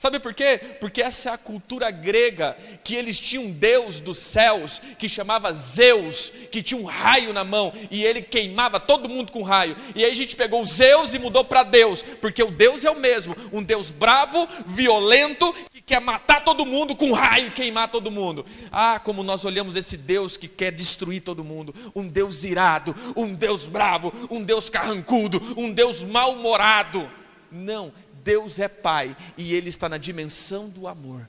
Sabe por quê? Porque essa é a cultura grega, que eles tinham um deus dos céus, que chamava Zeus, que tinha um raio na mão, e ele queimava todo mundo com raio. E aí a gente pegou o Zeus e mudou para Deus, porque o Deus é o mesmo, um Deus bravo, violento, que quer matar todo mundo com raio e queimar todo mundo. Ah, como nós olhamos esse Deus que quer destruir todo mundo, um Deus irado, um Deus bravo, um Deus carrancudo, um Deus mal-humorado. Não, Deus é Pai e Ele está na dimensão do amor.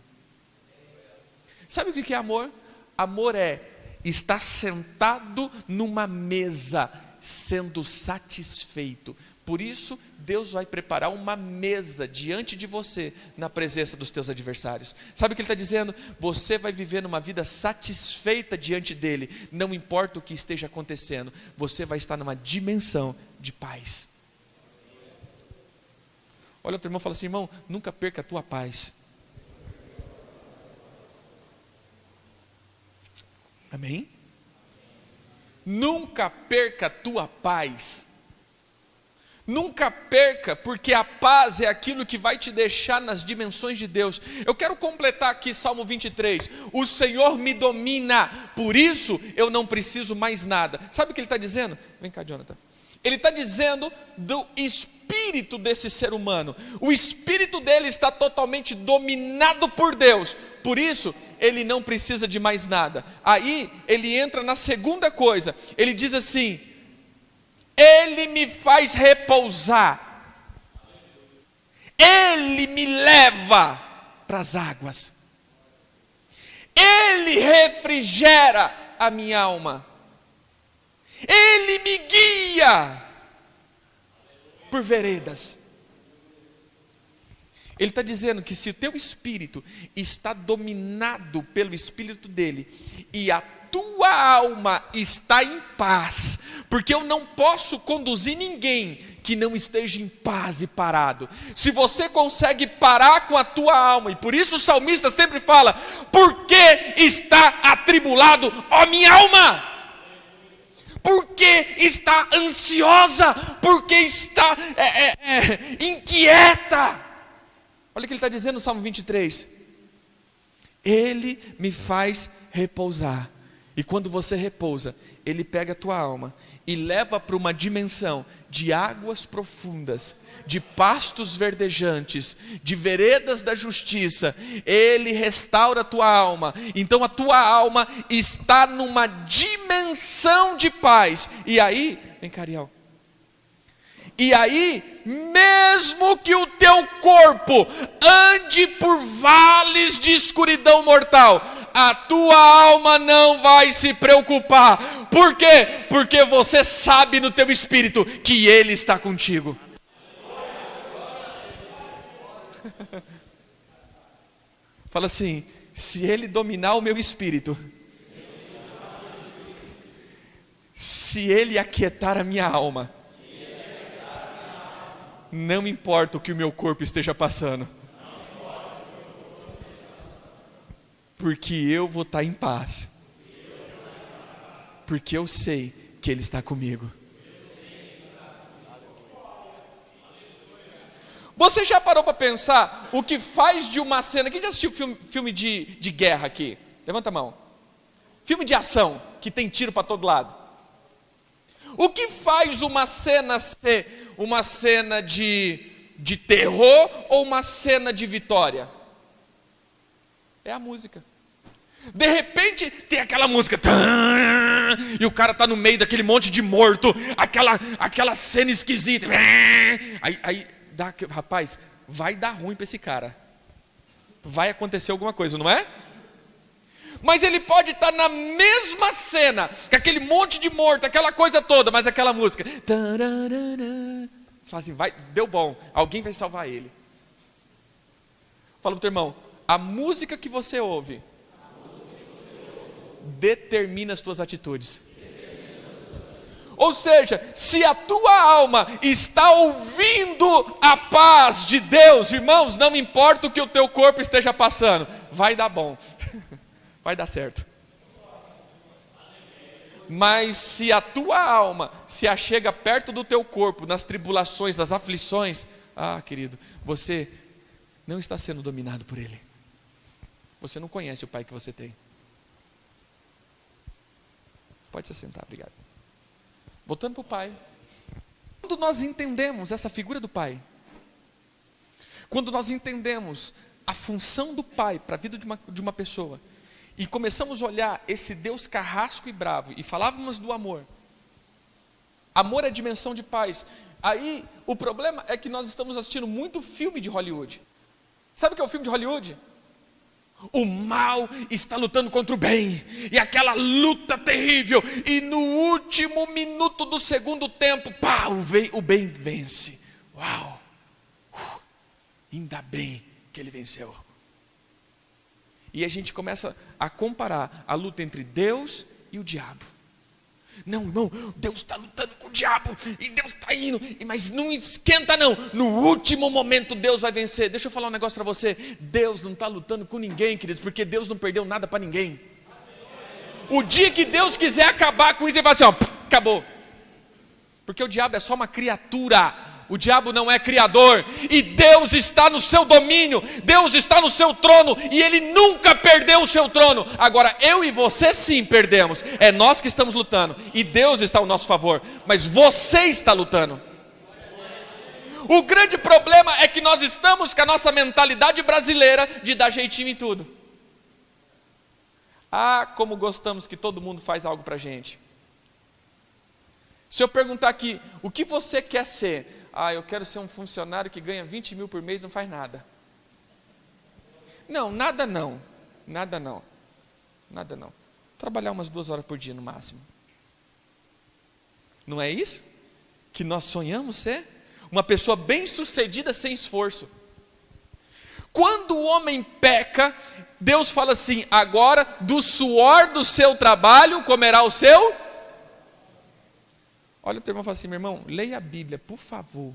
Sabe o que é amor? Amor é estar sentado numa mesa, sendo satisfeito. Por isso, Deus vai preparar uma mesa diante de você, na presença dos teus adversários. Sabe o que Ele está dizendo? Você vai viver numa vida satisfeita diante dEle, não importa o que esteja acontecendo, você vai estar numa dimensão de paz. Olha o teu irmão e fala assim: irmão, nunca perca a tua paz. Amém? Nunca perca a tua paz. Nunca perca, porque a paz é aquilo que vai te deixar nas dimensões de Deus. Eu quero completar aqui Salmo 23. O Senhor me domina, por isso eu não preciso mais nada. Sabe o que ele está dizendo? Vem cá, Jonathan. Ele está dizendo do espírito desse ser humano. O espírito dele está totalmente dominado por Deus. Por isso, ele não precisa de mais nada. Aí, ele entra na segunda coisa. Ele diz assim: Ele me faz repousar. Ele me leva para as águas. Ele refrigera a minha alma. Ele me guia por veredas. Ele está dizendo que se o teu espírito está dominado pelo espírito dele, e a tua alma está em paz, porque eu não posso conduzir ninguém que não esteja em paz e parado. Se você consegue parar com a tua alma, e por isso o salmista sempre fala: por que está atribulado, ó minha alma? Porque está ansiosa, porque está inquieta. Olha o que ele está dizendo no Salmo 23. Ele me faz repousar. E quando você repousa, Ele pega a tua alma e leva para uma dimensão de águas profundas, de pastos verdejantes, de veredas da justiça. Ele restaura a tua alma. Então a tua alma está numa dimensão de paz. E aí, vem cá, Ariel. E aí, mesmo que o teu corpo ande por vales de escuridão mortal, a tua alma não vai se preocupar. Por quê? Porque você sabe no teu espírito que Ele está contigo. Fala assim: se Ele dominar o meu espírito, se Ele aquietar a minha alma, não importa o que o meu corpo esteja passando, porque eu vou estar em paz, porque eu sei que Ele está comigo. Você já parou para pensar o que faz de uma cena? Quem já assistiu filme de guerra aqui? Levanta a mão. Filme de ação, que tem tiro para todo lado. O que faz uma cena ser uma cena de terror ou uma cena de vitória? É a música. De repente tem aquela música, e o cara está no meio daquele monte de morto, aquela cena esquisita. Aí rapaz, vai dar ruim para esse cara. Vai acontecer alguma coisa, não é? Mas ele pode estar na mesma cena, com aquele monte de morto, aquela coisa toda, mas aquela música. Fala assim, vai, deu bom, alguém vai salvar ele. Fala para o teu irmão: a música que você ouve determina as tuas atitudes. Ou seja, se a tua alma está ouvindo a paz de Deus, irmãos, não importa o que o teu corpo esteja passando, vai dar bom, vai dar certo. Mas se a tua alma se achega perto do teu corpo, nas tribulações, nas aflições, querido, você não está sendo dominado por ele. Você não conhece o pai que você tem. Pode se sentar, obrigado. Voltando para o pai. Quando nós entendemos essa figura do pai, quando nós entendemos a função do pai para a vida de uma pessoa, e começamos a olhar esse Deus carrasco e bravo, e falávamos do amor. Amor é dimensão de paz. Aí, o problema é que nós estamos assistindo muito filme de Hollywood. Sabe o que é o filme de Hollywood? O mal está lutando contra o bem, e aquela luta terrível, e no último minuto do segundo tempo, pá, o bem vence. Uau! Ainda bem que ele venceu. E a gente começa a comparar a luta entre Deus e o diabo. Não, irmão, Deus está lutando com o diabo, e Deus está indo, mas não esquenta não, no último momento Deus vai vencer. Deixa eu falar um negócio para você, Deus não está lutando com ninguém, queridos, porque Deus não perdeu nada para ninguém. O dia que Deus quiser acabar com isso, ele vai assim, ó, acabou. Porque o diabo é só uma criatura, o diabo não é criador, e Deus está no seu domínio, Deus está no seu trono, e Ele nunca perdeu o seu trono. Agora, eu e você sim perdemos, é nós que estamos lutando, e Deus está ao nosso favor, mas você está lutando. O grande problema é que nós estamos com a nossa mentalidade brasileira de dar jeitinho em tudo. Ah, como gostamos que todo mundo faz algo pra gente. Se eu perguntar aqui, o que você quer ser? Ah, eu quero ser um funcionário que ganha 20 mil por mês e não faz nada. Não, nada não. Nada não. Nada não. Trabalhar umas 2 horas por dia no máximo. Não é isso que nós sonhamos ser? Uma pessoa bem-sucedida sem esforço. Quando o homem peca, Deus fala assim, agora do suor do seu trabalho comerá o seu... Olha o teu irmão e fala assim, meu irmão, leia a Bíblia, por favor.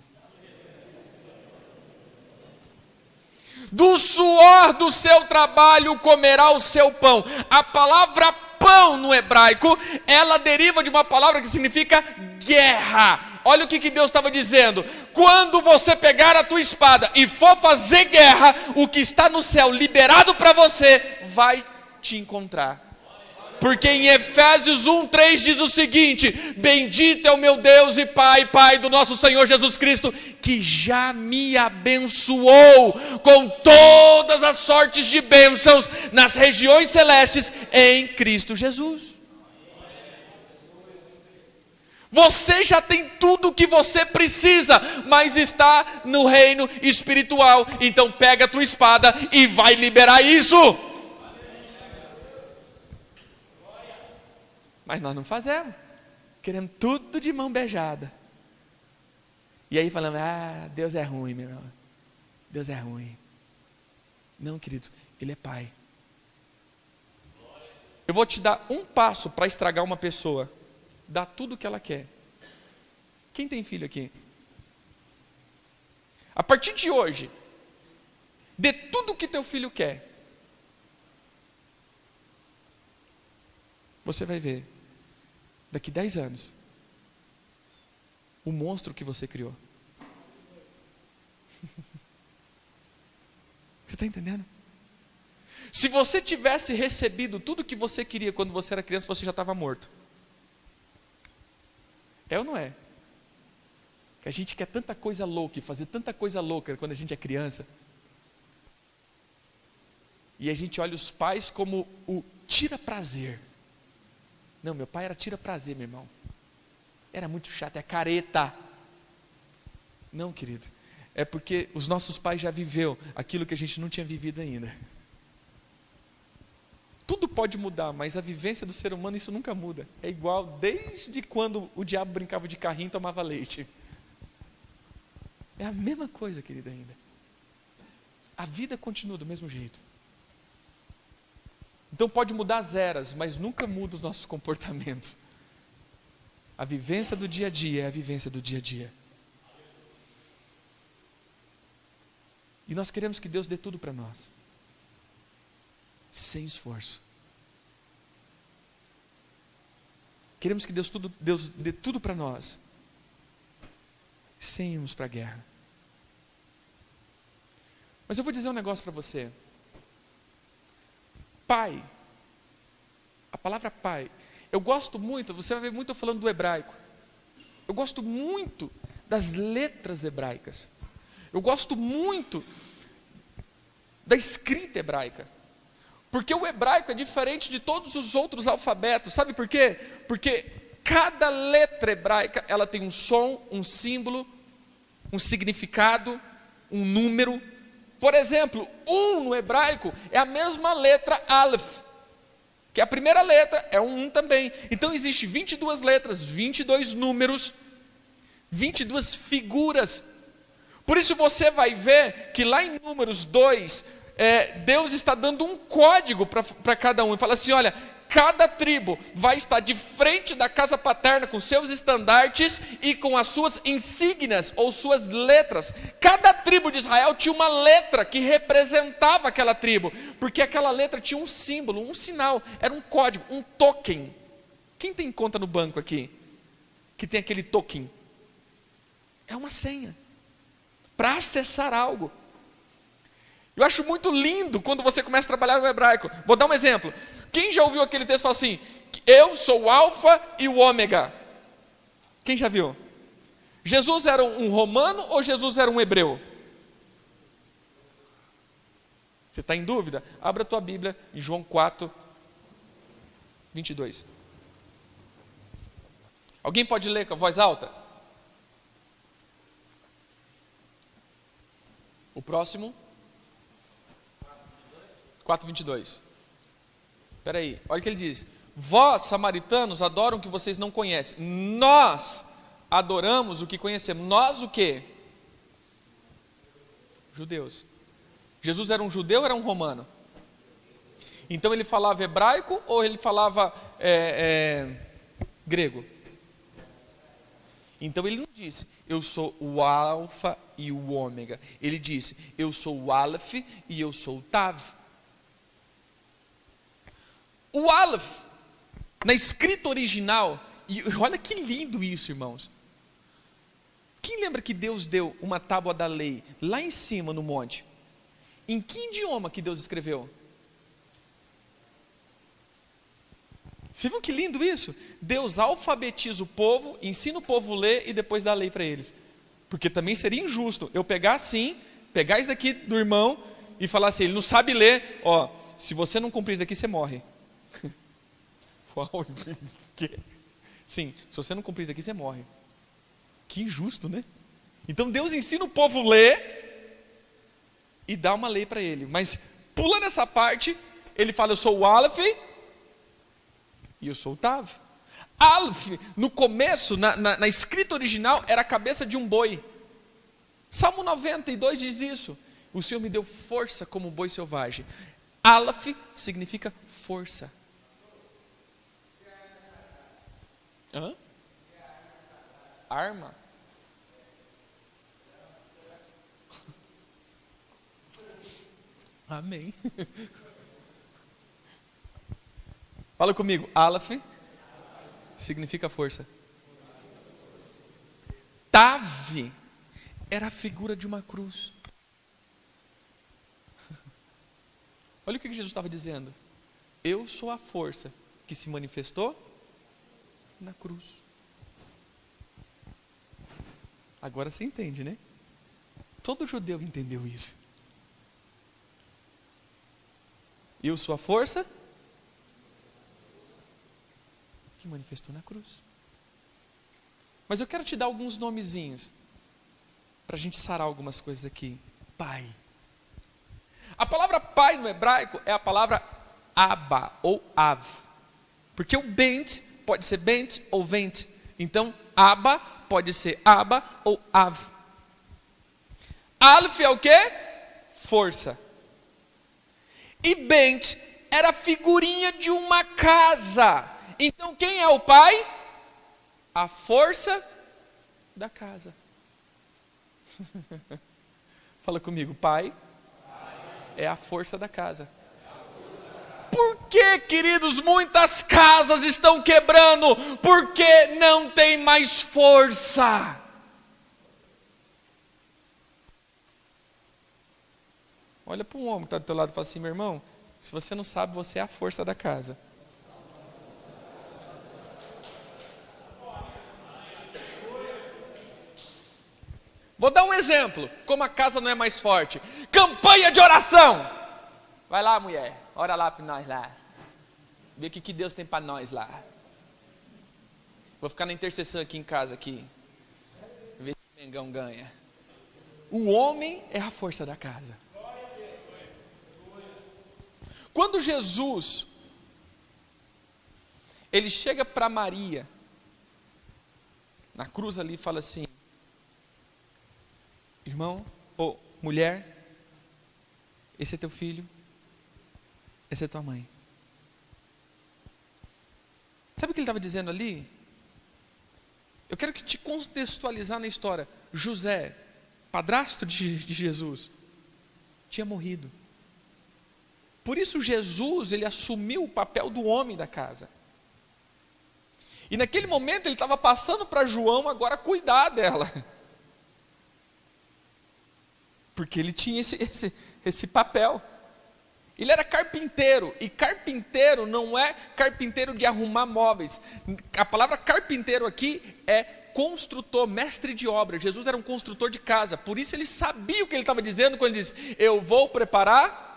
Do suor do seu trabalho comerá o seu pão. A palavra pão no hebraico, ela deriva de uma palavra que significa guerra. Olha o que Deus estava dizendo. Quando você pegar a tua espada e for fazer guerra, o que está no céu liberado para você, vai te encontrar. Porque em Efésios 1:3 diz o seguinte, bendito é o meu Deus e Pai, Pai do nosso Senhor Jesus Cristo, que já me abençoou com todas as sortes de bênçãos nas regiões celestes em Cristo Jesus. Você já tem tudo o que você precisa, mas está no reino espiritual, então pega a tua espada e vai liberar isso. Mas nós não fazemos, queremos tudo de mão beijada. E aí falando, Deus é ruim, meu irmão. Deus é ruim. Não, queridos, Ele é Pai. Eu vou te dar um passo para estragar uma pessoa. Dá tudo o que ela quer. Quem tem filho aqui? A partir de hoje, dê tudo o que teu filho quer. Você vai ver. Daqui 10 anos, o monstro que você criou. Você está entendendo? Se você tivesse recebido tudo que você queria quando você era criança, você já estava morto. É ou não é? Que a gente quer tanta coisa louca e fazer tanta coisa louca quando a gente é criança. E a gente olha os pais como o tira-prazer. Não, meu pai era tira-prazer, meu irmão. Era muito chato, é careta. Não, querido. É porque os nossos pais já viveu aquilo que a gente não tinha vivido ainda. Tudo pode mudar, mas a vivência do ser humano, isso nunca muda. É igual desde quando o diabo brincava de carrinho e tomava leite. É a mesma coisa, querida, ainda. A vida continua do mesmo jeito. Então pode mudar as eras, mas nunca muda os nossos comportamentos. A vivência do dia a dia é a vivência do dia a dia. E nós queremos que Deus dê tudo para nós. Sem esforço. Queremos que Deus dê tudo para nós. Sem irmos para a guerra. Mas eu vou dizer um negócio para você. Pai, a palavra pai, eu gosto muito, você vai ver muito eu falando do hebraico. Eu gosto muito das letras hebraicas. Eu gosto muito da escrita hebraica. Porque o hebraico é diferente de todos os outros alfabetos. Sabe por quê? Porque cada letra hebraica, ela tem um som, um símbolo, um significado, um número. Por exemplo, no hebraico é a mesma letra Aleph, que a primeira letra é um também. Então existe 22 letras, 22 números, 22 figuras. Por isso você vai ver que lá em Números 2, Deus está dando um código para cada um. Ele fala assim, olha, cada tribo vai estar de frente da casa paterna com seus estandartes e com as suas insígnias ou suas letras. Cada tribo de Israel tinha uma letra que representava aquela tribo, porque aquela letra tinha um símbolo, um sinal, era um código, um token. Quem tem conta no banco aqui que tem aquele token? É uma senha para acessar algo. Eu acho muito lindo quando você começa a trabalhar no hebraico. Vou dar um exemplo. Quem já ouviu aquele texto que fala assim, eu sou o alfa e o ômega? Quem já viu? Jesus era um romano ou Jesus era um hebreu? Você está em dúvida? Abra a tua Bíblia em João 4, 22. Alguém pode ler com a voz alta? O próximo? 4:22. Espera aí, olha o que ele diz. Vós, samaritanos, adoram o que vocês não conhecem. Nós adoramos o que conhecemos. Nós o quê? Judeus. Jesus era um judeu ou era um romano? Então ele falava hebraico ou ele falava grego? Então ele não disse, eu sou o alfa e o ômega. Ele disse, eu sou o Aleph e eu sou o Tav. O Aleph, na escrita original, e olha que lindo isso, irmãos. Quem lembra que Deus deu uma tábua da lei lá em cima no monte? Em que idioma que Deus escreveu? Você viu que lindo isso? Deus alfabetiza o povo, ensina o povo a ler e depois dá a lei para eles. Porque também seria injusto eu pegar assim, pegar isso daqui do irmão e falar assim, ele não sabe ler, ó, se você não cumprir isso daqui, você morre. Uau, sim, se você não cumprir isso daqui, você morre. Que injusto, né? Então Deus ensina o povo a ler e dá uma lei para ele. Mas pulando essa parte, ele fala, eu sou o Aleph e eu sou o Tav. Aleph, no começo, na escrita original, era a cabeça de um boi. Salmo 92 diz isso. O Senhor me deu força como boi selvagem. Aleph significa força. Hã? Arma? Amém. Fala comigo. Aleph significa força. Tav era a figura de uma cruz. Olha o que Jesus estava dizendo. Eu sou a força que se manifestou na cruz. Agora você entende, né? Todo judeu entendeu isso. Eu sou a força que manifestou na cruz. Mas eu quero te dar alguns nomezinhos para a gente sarar algumas coisas aqui. Pai. A palavra pai no hebraico é a palavra Abba ou Av. Porque o Bent pode ser Bent ou Vent. Então, Abba pode ser Abba ou Av. Aleph é o quê? Força. E Bent era a figurinha de uma casa. Então, quem é o pai? A força da casa. Fala comigo, pai é a força da casa. Por que, queridos, muitas casas estão quebrando? Porque não tem mais força. Olha para um homem que está do teu lado e fala assim: meu irmão, se você não sabe, você é a força da casa. Vou dar um exemplo, como a casa não é mais forte. Campanha de oração. Vai lá, mulher, ora lá para nós lá. Vê o que Deus tem para nós lá. Vou ficar na intercessão aqui em casa aqui. Ver se o Mengão ganha. O homem é a força da casa. Quando Jesus, ele chega para Maria, na cruz ali, e fala assim: irmão, ou mulher, esse é teu filho, essa é tua mãe. Sabe o que ele estava dizendo ali? Eu quero que te contextualizar na história. José, padrasto de Jesus, tinha morrido. Por isso Jesus, ele assumiu o papel do homem da casa. E naquele momento ele estava passando para João agora cuidar dela. Porque ele tinha esse papel. Ele era carpinteiro, e carpinteiro não é carpinteiro de arrumar móveis. A palavra carpinteiro aqui é construtor, mestre de obra. Jesus era um construtor de casa, por isso ele sabia o que ele estava dizendo quando ele disse: eu vou preparar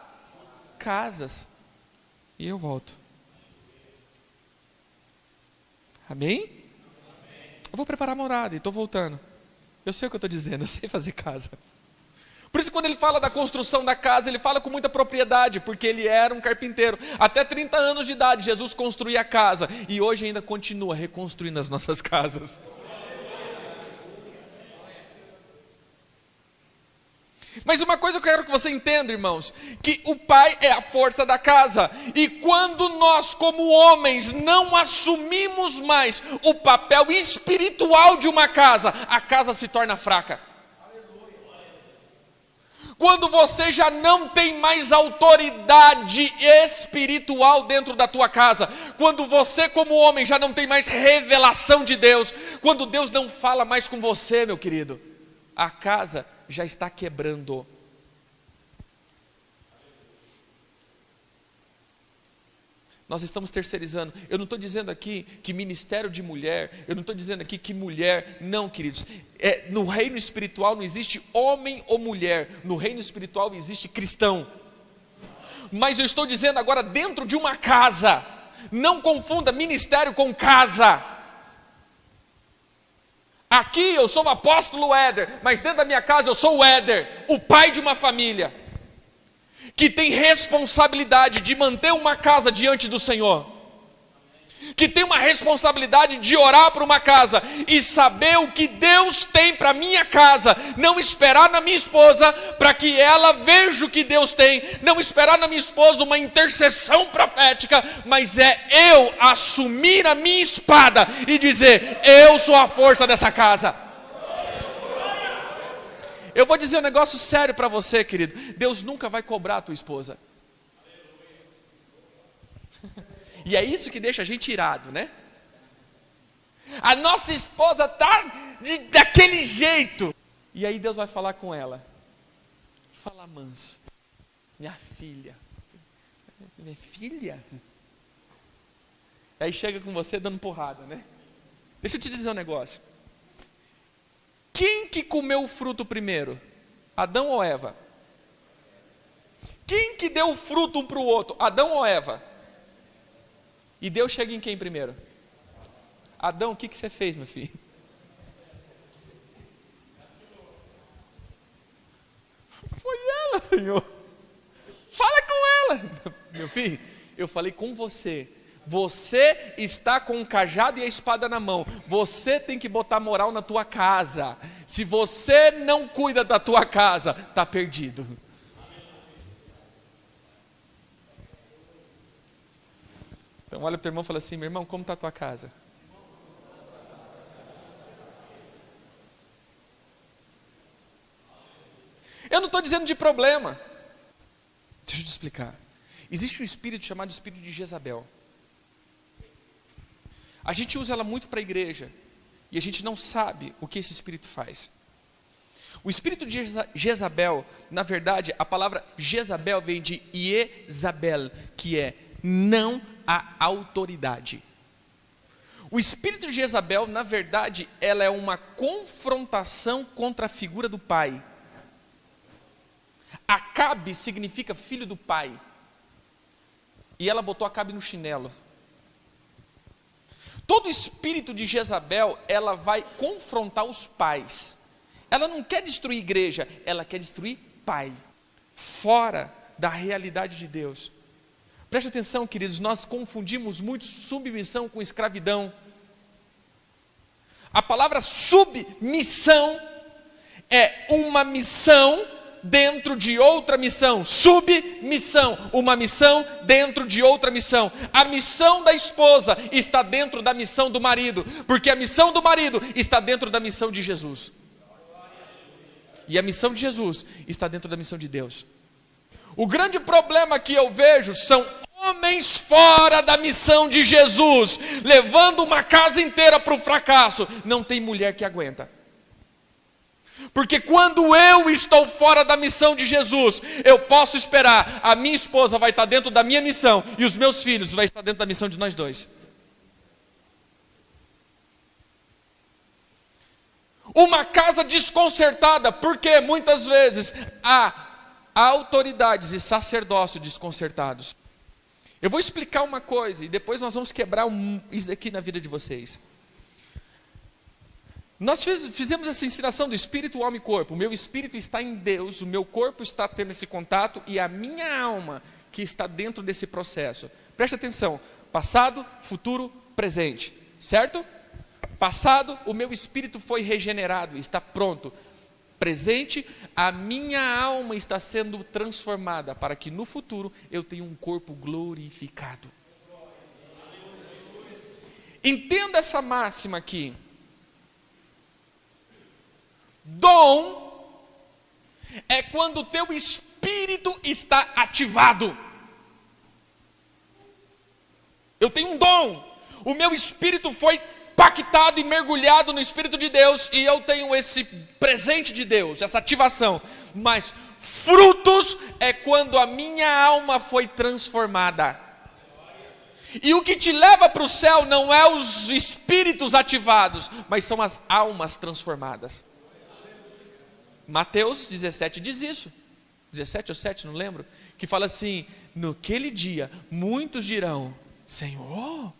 casas, e eu volto. Amém? Eu vou preparar morada, e estou voltando. Eu sei o que eu estou dizendo, eu sei fazer casa. Por isso, quando ele fala da construção da casa, ele fala com muita propriedade, porque ele era um carpinteiro. Até 30 anos de idade, Jesus construía a casa, e hoje ainda continua reconstruindo as nossas casas. Mas uma coisa eu quero que você entenda, irmãos, que o pai é a força da casa, e quando nós, como homens, não assumimos mais o papel espiritual de uma casa, a casa se torna fraca. Quando você já não tem mais autoridade espiritual dentro da tua casa, quando você como homem já não tem mais revelação de Deus, quando Deus não fala mais com você, meu querido, a casa já está quebrando. Nós estamos terceirizando. Eu não estou dizendo aqui que ministério de mulher, eu não estou dizendo aqui que mulher, não, queridos. No reino espiritual não existe homem ou mulher, no reino espiritual existe cristão. Mas eu estou dizendo agora dentro de uma casa, não confunda ministério com casa. Aqui eu sou o apóstolo Éder, mas dentro da minha casa eu sou o Éder, o pai de uma família, que tem responsabilidade de manter uma casa diante do Senhor, que tem uma responsabilidade de orar por uma casa, e saber o que Deus tem para minha casa, não esperar na minha esposa, para que ela veja o que Deus tem, não esperar na minha esposa uma intercessão profética, mas é eu assumir a minha espada, e dizer: eu sou a força dessa casa. Eu vou dizer um negócio sério para você, querido. Deus nunca vai cobrar a tua esposa. E é isso que deixa a gente irado, né? A nossa esposa está daquele jeito. E aí Deus vai falar com ela. Fala manso. Minha filha. Minha filha? Aí chega com você dando porrada, né? Deixa eu te dizer um negócio. Quem que comeu o fruto primeiro? Adão ou Eva? Quem que deu o fruto um para o outro? Adão ou Eva? E Deus chega em quem primeiro? Adão, o que você fez, meu filho? Foi ela, Senhor. Fala com ela. Meu filho, eu falei com você. Você está com o cajado e a espada na mão. Você tem que botar moral na tua casa. Se você não cuida da tua casa, está perdido. Então olha para o teu irmão e fala assim: meu irmão, como está a tua casa? Eu não estou dizendo de problema. Deixa eu te explicar. Existe um espírito chamado espírito de Jezabel. A gente usa ela muito para a igreja, e a gente não sabe o que esse espírito faz. O espírito de Jezabel, na verdade, a palavra Jezabel vem de Iezabel, que é não a autoridade. O espírito de Jezabel, na verdade, ela é uma confrontação contra a figura do pai. Acabe significa filho do pai. E ela botou Acabe no chinelo. Todo espírito de Jezabel, ela vai confrontar os pais. Ela não quer destruir igreja, ela quer destruir pai. Fora da realidade de Deus. Preste atenção, queridos, nós confundimos muito submissão com escravidão. A palavra submissão é uma missão dentro de outra missão. Submissão, uma missão dentro de outra missão. A missão da esposa está dentro da missão do marido, porque a missão do marido está dentro da missão de Jesus. E a missão de Jesus está dentro da missão de Deus. O grande problema que eu vejo são homens fora da missão de Jesus, levando uma casa inteira para o fracasso. Não tem mulher que aguenta. Porque quando eu estou fora da missão de Jesus, eu posso esperar, a minha esposa vai estar dentro da minha missão, e os meus filhos vão estar dentro da missão de nós dois. Uma casa desconcertada, porque muitas vezes há autoridades e sacerdócio desconcertados. Eu vou explicar uma coisa, e depois nós vamos quebrar isso daqui na vida de vocês. Nós fizemos essa ensinação do espírito, alma e corpo. O meu espírito está em Deus, o meu corpo está tendo esse contato, e a minha alma que está dentro desse processo. Preste atenção, passado, futuro, presente, certo? Passado, o meu espírito foi regenerado, está pronto. Presente, a minha alma está sendo transformada, para que no futuro eu tenha um corpo glorificado. Entenda essa máxima aqui. Dom é quando o teu espírito está ativado. Eu tenho um dom, o meu espírito foi pactado e mergulhado no Espírito de Deus, e eu tenho esse presente de Deus, essa ativação. Mas frutos é quando a minha alma foi transformada. E o que te leva para o céu não é os espíritos ativados, mas são as almas transformadas. Mateus 17 diz isso, 17 ou 7, não lembro, que fala assim: naquele dia muitos dirão, Senhor,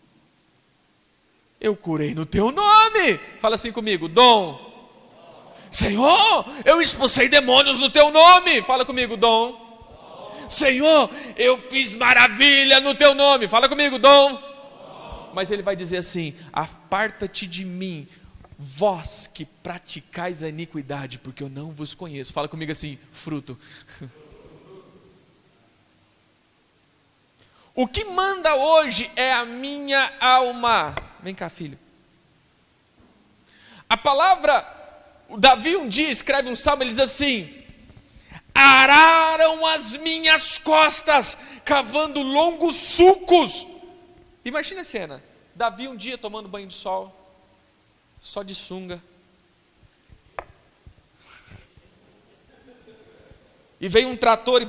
eu curei no teu nome. Fala assim comigo, dom. Senhor, eu expulsei demônios no teu nome. Fala comigo, dom. Senhor, eu fiz maravilha no teu nome. Fala comigo, dom. Mas ele vai dizer assim: aparta-te de mim, vós que praticais a iniquidade, porque eu não vos conheço. Fala comigo assim, fruto. O que manda hoje é a minha alma. Vem cá, filho. A palavra, o Davi um dia escreve um salmo, ele diz assim: araram as minhas costas, cavando longos sulcos. Imagina a cena, Davi um dia tomando banho de sol, só de sunga, e veio um trator e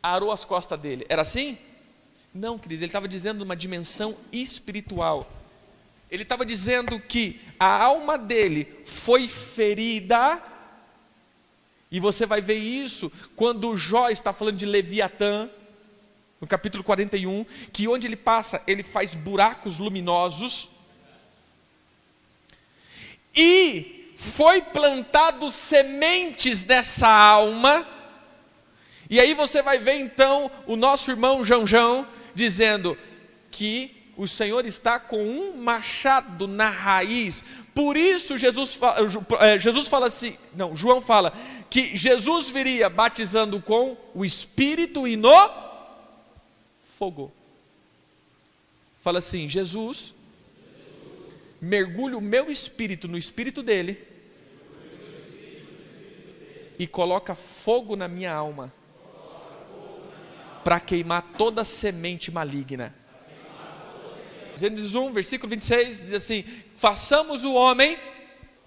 arou as costas dele. Era assim? Não, queridos, ele estava dizendo uma dimensão espiritual. Ele estava dizendo que a alma dele foi ferida, e você vai ver isso quando Jó está falando de Leviatã, no capítulo 41, que onde ele passa, ele faz buracos luminosos, e foi plantado sementes dessa alma. E aí você vai ver então o nosso irmão João dizendo que o Senhor está com um machado na raiz. Por isso Jesus fala assim, não, João fala que Jesus viria batizando com o Espírito e no fogo. Fala assim: Jesus mergulha o meu espírito no espírito dele e coloca fogo na minha alma para queimar toda semente maligna. Gênesis 1, versículo 26, diz assim: façamos o homem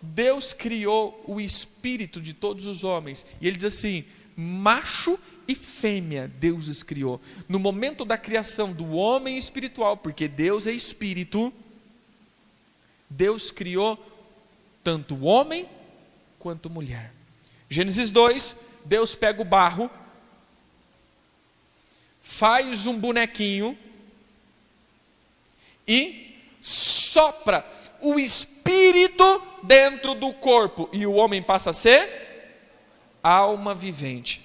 Deus criou o espírito de todos os homens, e ele diz assim: macho e fêmea Deus os criou. No momento da criação do homem espiritual, porque Deus é espírito, Deus criou tanto o homem quanto mulher. Gênesis 2, Deus pega o barro, faz um bonequinho e sopra o espírito dentro do corpo, e o homem passa a ser alma vivente.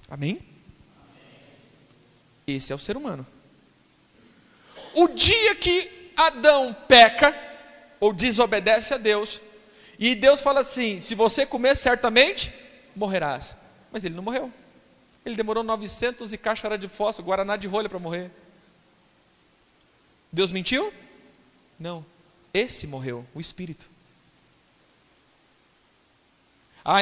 Amém? Esse é o ser humano. O dia que Adão peca, ou desobedece a Deus, e Deus fala assim: se você comer, certamente morrerás. Mas ele não morreu. Ele demorou 900 e cáchara de fósforo, guaraná de rolha para morrer. Deus mentiu? Não. Esse morreu, o espírito.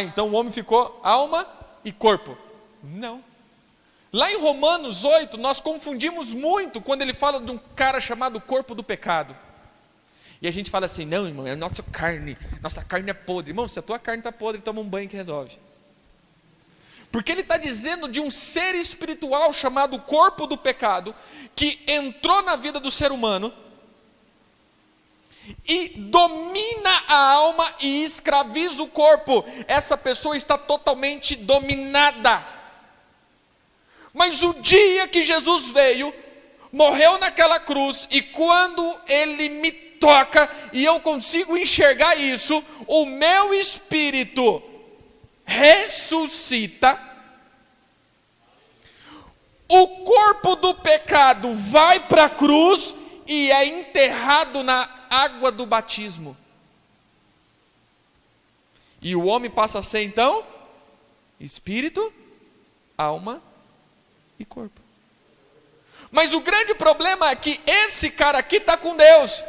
Então o homem ficou alma e corpo. Não. Lá em Romanos 8, nós confundimos muito quando ele fala de um cara chamado corpo do pecado. E a gente fala assim: não, irmão, é a nossa carne é podre. Irmão, se a tua carne está podre, toma um banho que resolve. Porque ele está dizendo de um ser espiritual chamado corpo do pecado, que entrou na vida do ser humano e domina a alma e escraviza o corpo. Essa pessoa está totalmente dominada. Mas o dia que Jesus veio, morreu naquela cruz, e quando ele me toca e eu consigo enxergar isso, o meu espírito ressuscita, o corpo do pecado vai para a cruz e é enterrado na água do batismo, e o homem passa a ser então espírito, alma e corpo. Mas o grande problema é que esse cara aqui está com Deus,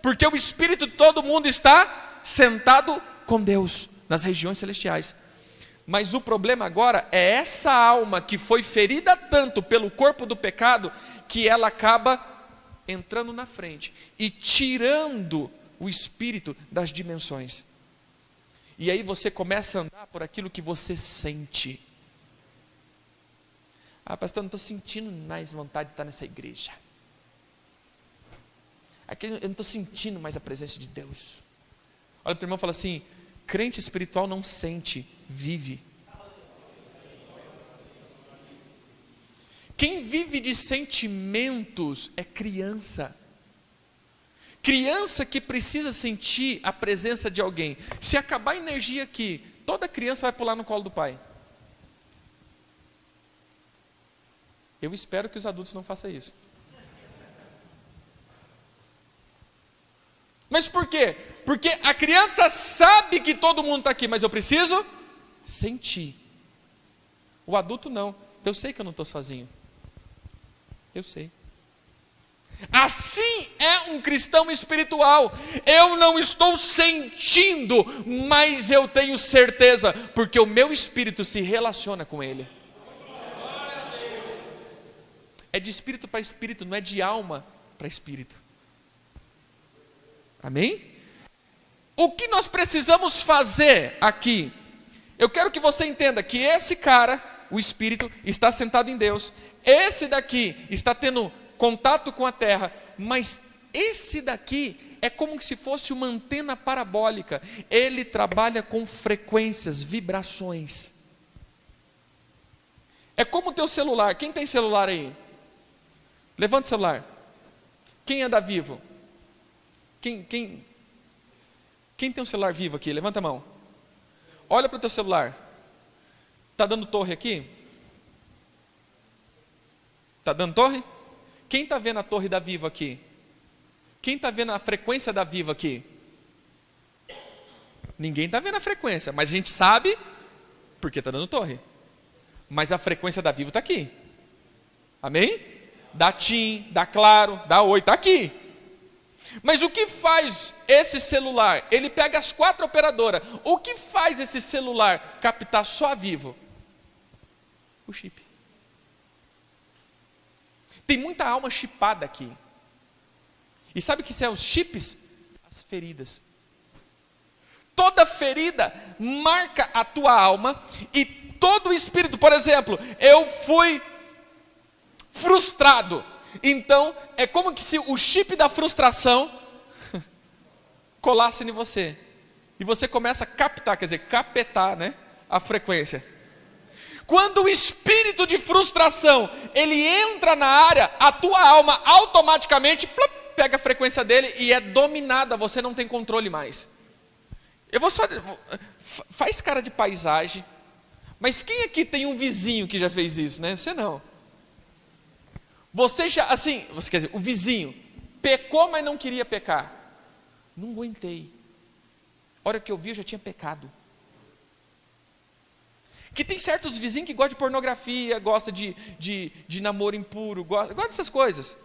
porque o espírito de todo mundo está sentado com Deus nas regiões celestiais. Mas o problema agora é essa alma que foi ferida tanto pelo corpo do pecado, que ela acaba entrando na frente e tirando o espírito das dimensões. E aí você começa a andar por aquilo que você sente. Pastor, eu não estou sentindo mais vontade de estar nessa igreja. Aqui eu não estou sentindo mais a presença de Deus. Olha para o irmão e fala assim: crente espiritual não sente, vive. Quem vive de sentimentos é criança. Criança que precisa sentir a presença de alguém. Se acabar a energia aqui, toda criança vai pular no colo do pai. Eu espero que os adultos não façam isso. Mas por quê? Porque a criança sabe que todo mundo está aqui, mas eu preciso sentir. O adulto não. Eu sei que eu não estou sozinho. Eu sei. Assim é um cristão espiritual. Eu não estou sentindo, mas eu tenho certeza, porque o meu espírito se relaciona com ele. É de espírito para espírito, não é de alma para espírito. Amém? O que nós precisamos fazer aqui? Eu quero que você entenda que esse cara, o espírito, está sentado em Deus. Esse daqui está tendo contato com a terra, mas esse daqui é como se fosse uma antena parabólica. Ele trabalha com frequências, vibrações. É como o teu celular. Quem tem celular aí? Levanta o celular. Quem anda vivo? Quem tem um celular vivo aqui? Levanta a mão. Olha para o teu celular. Está dando torre aqui? Está dando torre? Quem está vendo a torre da Vivo aqui? Quem está vendo a frequência da Vivo aqui? Ninguém está vendo a frequência, mas a gente sabe porque está dando torre. Mas a frequência da Vivo está aqui. Amém? Da TIM, da Claro, da Oi, está aqui. Mas o que faz esse celular? Ele pega as 4 operadoras. O que faz esse celular captar só a Vivo? O chip. Tem muita alma chipada aqui. E sabe o que são os chips? As feridas. Toda ferida marca a tua alma e todo o espírito. Por exemplo, eu fui frustrado. Então, é como que se o chip da frustração colasse em você. E você começa a captar, quer dizer, capetar, né? A frequência. Quando o espírito de frustração, ele entra na área, a tua alma automaticamente pega a frequência dele e é dominada, você não tem controle mais. Eu vou só... Faz cara de paisagem. Mas quem aqui tem um vizinho que já fez isso, né? Você não. Você já, assim, você quer dizer, o vizinho pecou, mas não queria pecar. Não aguentei. A hora que eu vi, eu já tinha pecado. Que tem certos vizinhos que gostam de pornografia, gostam de namoro impuro, gostam dessas coisas.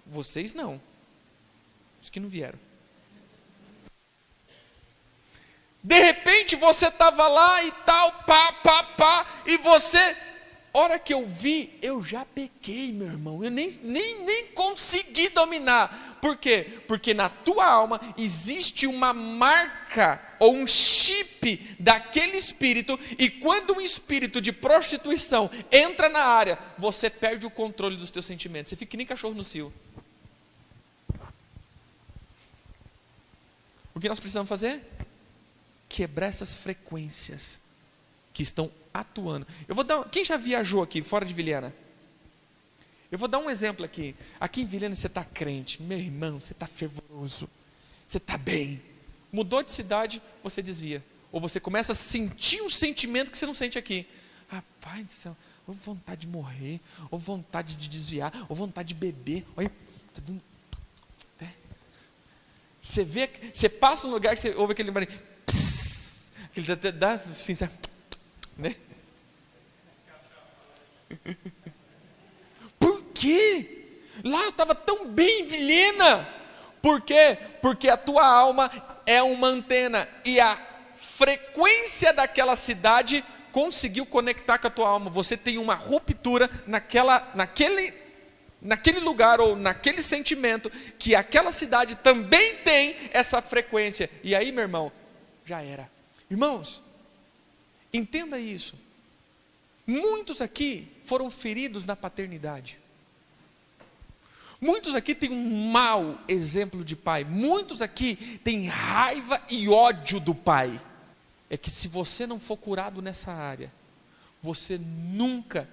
Vocês não. Os que não vieram. De repente você estava lá e tal, e você, hora que eu vi, eu já pequei, meu irmão, eu nem consegui dominar. Por quê? Porque na tua alma existe uma marca, ou um chip daquele espírito, e quando um espírito de prostituição entra na área, você perde o controle dos teus sentimentos, você fica que nem cachorro no cio. O que nós precisamos fazer? Quebrar essas frequências que estão atuando. Eu vou dar, quem já viajou aqui fora de Vilhena? Eu vou dar um exemplo aqui. Aqui em Vilhena você está crente, meu irmão, você está fervoroso, você está bem. Mudou de cidade, você desvia. Ou você começa a sentir um sentimento que você não sente aqui. Rapaz do céu, ou vontade de morrer, ou vontade de desviar, ou vontade de beber. Olha, tá dando... Você vê, você passa num lugar que você ouve aquele barulho. Ele dá assim, sabe? Né? Por quê? Lá eu estava tão bem em Vilhena. Por quê? Porque a tua alma é uma antena e a frequência daquela cidade conseguiu conectar com a tua alma. Você tem uma ruptura naquele lugar ou naquele sentimento que aquela cidade também tem essa frequência. E aí, meu irmão, já era. Irmãos, entenda isso. Muitos aqui foram feridos na paternidade. Muitos aqui têm um mau exemplo de pai. Muitos aqui têm raiva e ódio do pai. É que se você não for curado nessa área, você nunca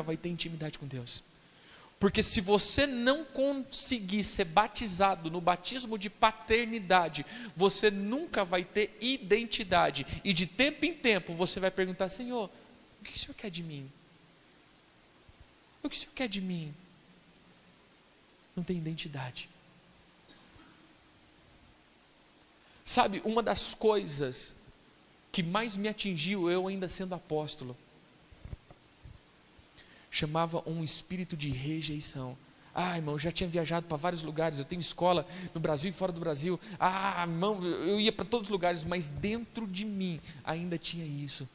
vai ter intimidade com Deus. Porque se você não conseguir ser batizado no batismo de paternidade, você nunca vai ter identidade. E de tempo em tempo você vai perguntar: Senhor, o que o Senhor quer de mim? O que o Senhor quer de mim? Não tem identidade. Sabe, uma das coisas que mais me atingiu, eu ainda sendo apóstolo, chamava um espírito de rejeição. Irmão, eu já tinha viajado para vários lugares, eu tenho escola no Brasil e fora do Brasil. Irmão, eu ia para todos os lugares, mas dentro de mim ainda tinha isso.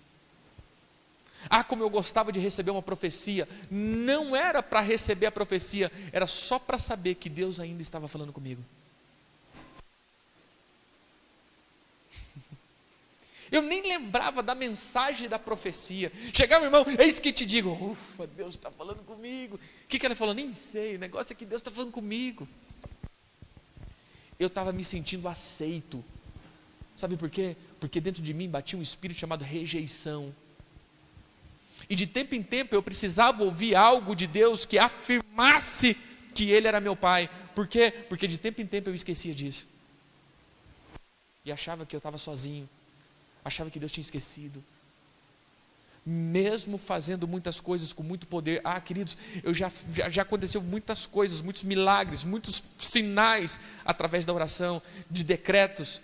Como eu gostava de receber uma profecia. Não era para receber a profecia, era só para saber que Deus ainda estava falando comigo. Eu nem lembrava da mensagem da profecia. Chegava, irmão, eis que te digo, ufa, Deus está falando comigo. O que ela falou? Nem sei, o negócio é que Deus está falando comigo. Eu estava me sentindo aceito. Sabe por quê? Porque dentro de mim batia um espírito chamado rejeição. E de tempo em tempo eu precisava ouvir algo de Deus que afirmasse que Ele era meu Pai. Por quê? Porque de tempo em tempo eu esquecia disso. E achava que eu estava sozinho. Achava que Deus tinha esquecido. Mesmo fazendo muitas coisas com muito poder. Queridos, já aconteceu muitas coisas, muitos milagres, muitos sinais através da oração, de decretos.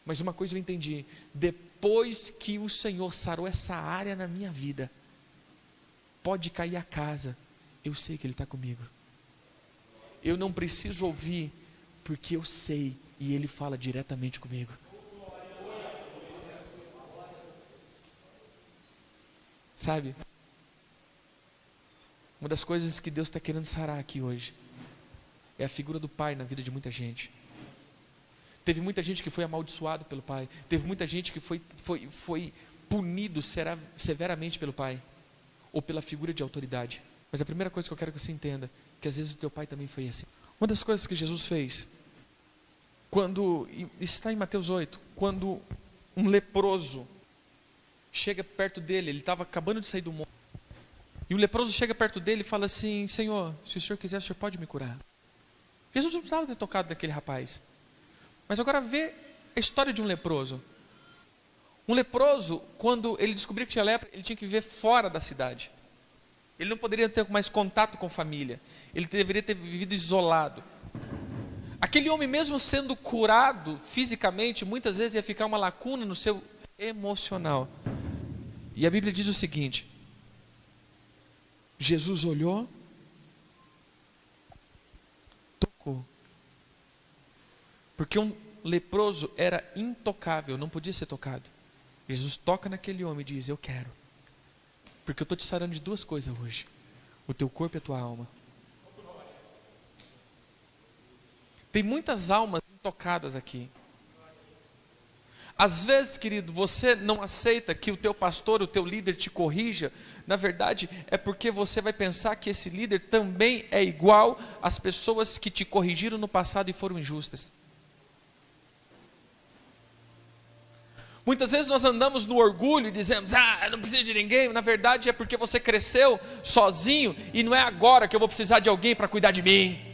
Mas uma coisa eu entendi: depois que o Senhor sarou essa área na minha vida, pode cair a casa, eu sei que Ele está comigo. Eu não preciso ouvir, porque eu sei, e Ele fala diretamente comigo. Sabe? Uma das coisas que Deus está querendo sarar aqui hoje é a figura do pai na vida de muita gente. Teve muita gente que foi amaldiçoado pelo pai. Teve muita gente que foi punido severamente pelo pai. Ou pela figura de autoridade. Mas a primeira coisa que eu quero que você entenda, que às vezes o teu pai também foi assim. Uma das coisas que Jesus fez, isso está em Mateus 8, quando um leproso chega perto dele, ele estava acabando de sair do monte, e o leproso chega perto dele e fala assim: Senhor, se o Senhor quiser, o Senhor pode me curar. Jesus não precisava ter tocado naquele rapaz. Mas agora vê a história de um leproso. Um leproso, quando ele descobriu que tinha lepra, ele tinha que viver fora da cidade. Ele não poderia ter mais contato com família. Ele deveria ter vivido isolado. Aquele homem, mesmo sendo curado fisicamente, muitas vezes ia ficar uma lacuna no seu emocional. E a Bíblia diz o seguinte: Jesus olhou, tocou. Porque um leproso era intocável, não podia ser tocado. Jesus toca naquele homem e diz: eu quero. Porque eu estou te sarando de duas coisas hoje: o teu corpo e a tua alma. Tem muitas almas intocadas aqui. Às vezes, querido, você não aceita que o teu pastor, o teu líder te corrija. Na verdade, é porque você vai pensar que esse líder também é igual às pessoas que te corrigiram no passado e foram injustas. Muitas vezes nós andamos no orgulho e dizemos: eu não preciso de ninguém. Na verdade é porque você cresceu sozinho e não é agora que eu vou precisar de alguém para cuidar de mim.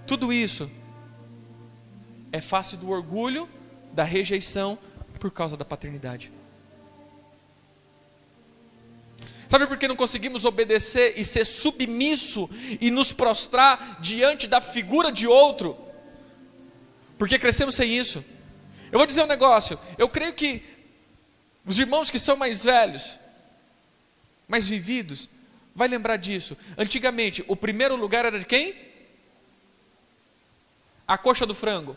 Tudo isso é face do orgulho, da rejeição por causa da paternidade. Sabe por que não conseguimos obedecer e ser submisso e nos prostrar diante da figura de outro? Porque crescemos sem isso. Eu vou dizer um negócio: eu creio que os irmãos que são mais velhos, mais vividos, vai lembrar disso. Antigamente, o primeiro lugar era de quem? A coxa do frango,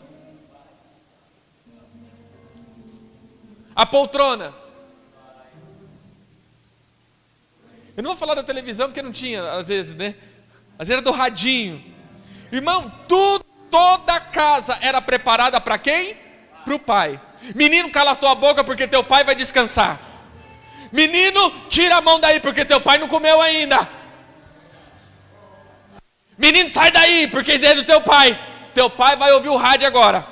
a poltrona. Eu não vou falar da televisão porque não tinha, às vezes, né? Às vezes era do radinho. Irmão, toda a casa era preparada para quem? Para o pai. Menino, cala a tua boca porque teu pai vai descansar. Menino, tira a mão daí porque teu pai não comeu ainda. Menino, sai daí porque é do teu pai. Teu pai vai ouvir o rádio agora.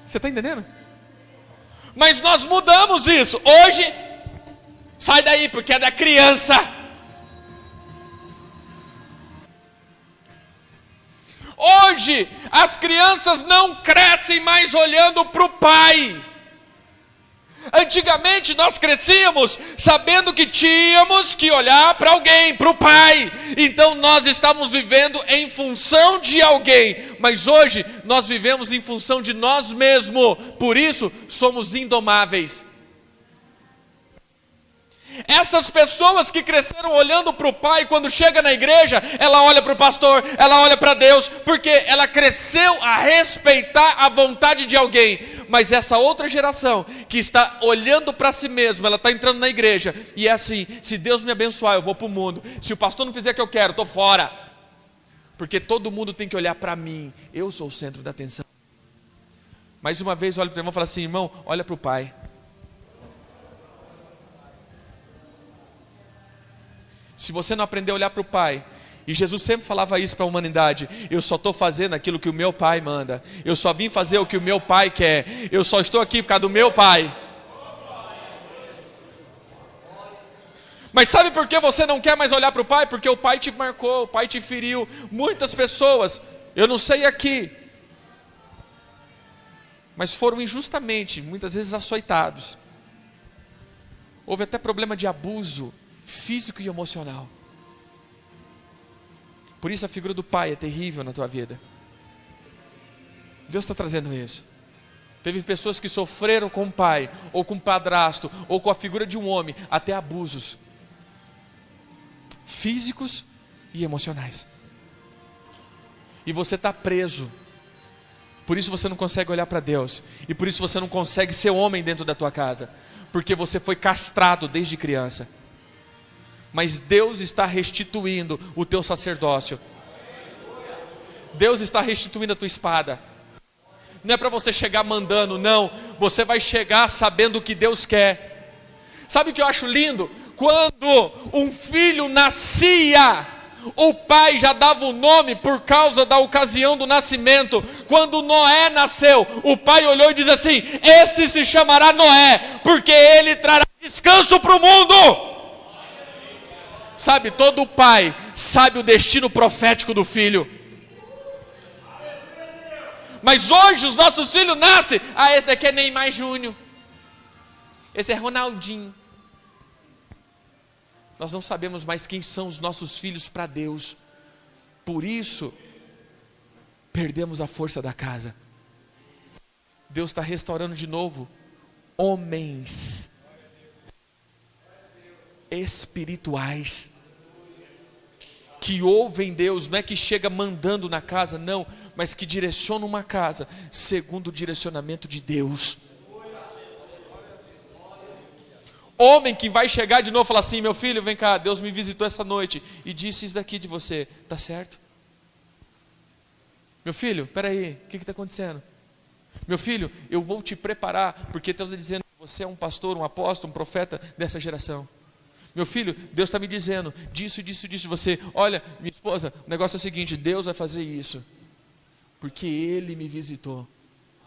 Você está entendendo? Mas nós mudamos isso. Hoje, sai daí porque é da criança. Hoje, as crianças não crescem mais olhando para o pai. Antigamente nós crescíamos sabendo que tínhamos que olhar para alguém, para o pai. Então nós estávamos vivendo em função de alguém. Mas hoje nós vivemos em função de nós mesmos. Por isso somos indomáveis. Essas pessoas que cresceram olhando para o pai, quando chega na igreja, ela olha para o pastor, ela olha para Deus, porque ela cresceu a respeitar a vontade de alguém. Mas essa outra geração, que está olhando para si mesma, ela está entrando na igreja, e é assim: se Deus me abençoar, eu vou para o mundo. Se o pastor não fizer o que eu quero, estou fora. Porque todo mundo tem que olhar para mim, eu sou o centro da atenção. Mais uma vez, olha para o irmão e fala assim: irmão, olha para o pai. Se você não aprender a olhar para o pai, e Jesus sempre falava isso para a humanidade: eu só estou fazendo aquilo que o meu pai manda, eu só vim fazer o que o meu pai quer, eu só estou aqui por causa do meu pai. Mas sabe por que você não quer mais olhar para o pai? Porque o pai te marcou, o pai te feriu. Muitas pessoas, eu não sei aqui, mas foram injustamente, muitas vezes açoitados. Houve até problema de abuso físico e emocional. Por isso a figura do pai é terrível na tua vida. Deus está trazendo isso. Teve pessoas que sofreram com o pai, ou com o padrasto, ou com a figura de um homem, até abusos físicos e emocionais. E você está preso. Por isso você não consegue olhar para Deus. E por isso você não consegue ser homem dentro da tua casa. Porque você foi castrado desde criança. mas Deus está restituindo o teu sacerdócio. Deus está restituindo a tua espada. Não é para você chegar mandando, não. Você vai chegar sabendo o que Deus quer. Sabe o que eu acho lindo? Quando um filho nascia, o pai já dava o nome por causa da ocasião do nascimento. Quando Noé nasceu, o pai olhou e disse assim: esse se chamará Noé, porque ele trará descanso para o mundo. Sabe, todo pai sabe o destino profético do filho. Mas hoje os nossos filhos nascem, esse daqui é Neymar Júnior, esse é Ronaldinho. Nós não sabemos mais quem são os nossos filhos para Deus. Por isso, perdemos a força da casa. Deus está restaurando de novo homens espirituais que ouvem Deus, não é que chega mandando na casa, não, mas que direciona uma casa segundo o direcionamento de Deus. Homem que vai chegar de novo e falar assim: meu filho, vem cá, Deus me visitou essa noite e disse isso daqui de você, tá certo? Meu filho, peraí, o que está acontecendo? Meu filho, eu vou te preparar, porque Deus está dizendo que você é um pastor, um apóstolo, um profeta dessa geração. Meu filho, Deus está me dizendo disso de você. Olha, minha esposa, o negócio é o seguinte: Deus vai fazer isso, porque Ele me visitou.